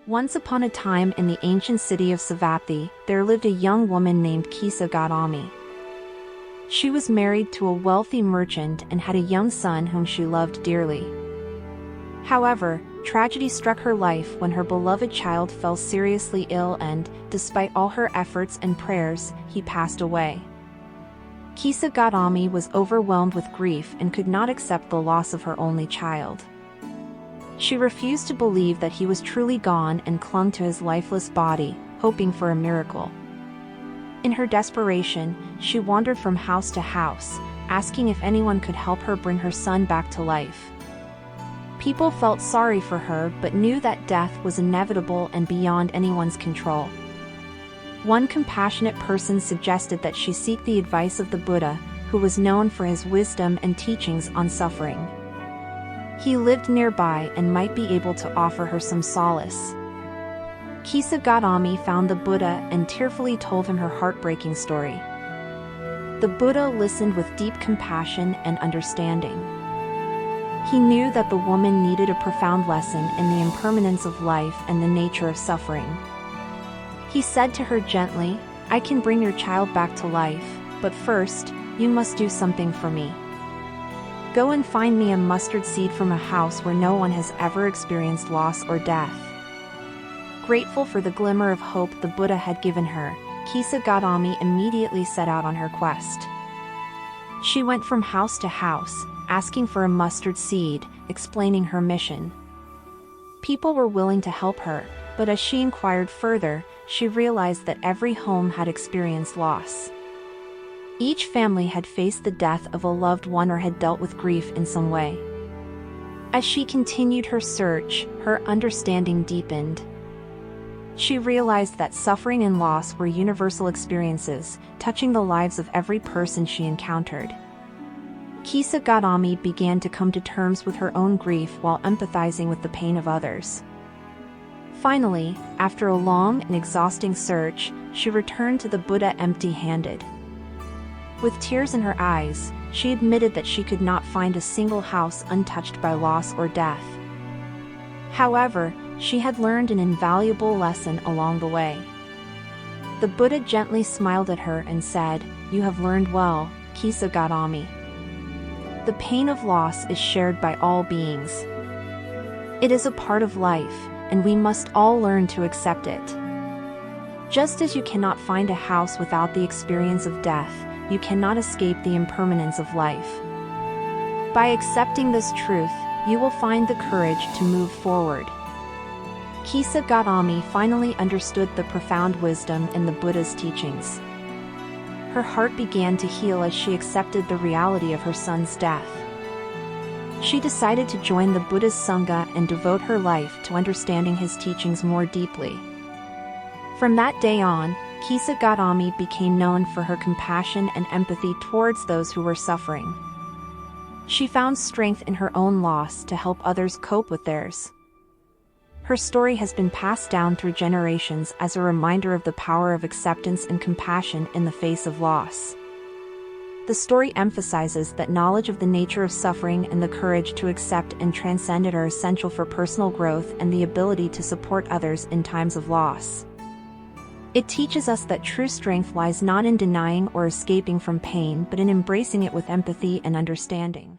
Once upon a time in the ancient city of Savatthi, there lived a young woman named Kisa Gotami. She was married to a wealthy merchant and had a young son whom she loved dearly. However, tragedy struck her life when her beloved child fell seriously ill and, despite all her efforts and prayers, he passed away. Kisa Gotami was overwhelmed with grief and could not accept the loss of her only child. She refused to believe that he was truly gone and clung to his lifeless body, hoping for a miracle. In her desperation, she wandered from house to house, asking if anyone could help her bring her son back to life. People felt sorry for her but knew that death was inevitable and beyond anyone's control. One compassionate person suggested that she seek the advice of the Buddha, who was known for his wisdom and teachings on suffering. He lived nearby and might be able to offer her some solace. Kisa Gotami found the Buddha and tearfully told him her heartbreaking story. The Buddha listened with deep compassion and understanding. He knew that the woman needed a profound lesson in the impermanence of life and the nature of suffering. He said to her gently, "I can bring your child back to life, but first, you must do something for me. Go and find me a mustard seed from a house where no one has ever experienced loss or death." Grateful for the glimmer of hope the Buddha had given her, Kisa Gotami immediately set out on her quest. She went from house to house, asking for a mustard seed, explaining her mission. People were willing to help her, but as she inquired further, she realized that every home had experienced loss. Each family had faced the death of a loved one or had dealt with grief in some way. As she continued her search, her understanding deepened. She realized that suffering and loss were universal experiences, touching the lives of every person she encountered. Kisa Gotami began to come to terms with her own grief while empathizing with the pain of others. Finally, after a long and exhausting search, she returned to the Buddha empty-handed. With tears in her eyes, she admitted that she could not find a single house untouched by loss or death. However, she had learned an invaluable lesson along the way. The Buddha gently smiled at her and said, "You have learned well, Kisa Gotami. The pain of loss is shared by all beings. It is a part of life, and we must all learn to accept it. Just as you cannot find a house without the experience of death, you cannot escape the impermanence of life. By accepting this truth, you will find the courage to move forward." Kisa Gotami finally understood the profound wisdom in the Buddha's teachings. Her heart began to heal as she accepted the reality of her son's death. She decided to join the Buddha's Sangha and devote her life to understanding his teachings more deeply. From that day on, Kisa Gotami became known for her compassion and empathy towards those who were suffering. She found strength in her own loss to help others cope with theirs. Her story has been passed down through generations as a reminder of the power of acceptance and compassion in the face of loss. The story emphasizes that knowledge of the nature of suffering and the courage to accept and transcend it are essential for personal growth and the ability to support others in times of loss. It teaches us that true strength lies not in denying or escaping from pain but in embracing it with empathy and understanding.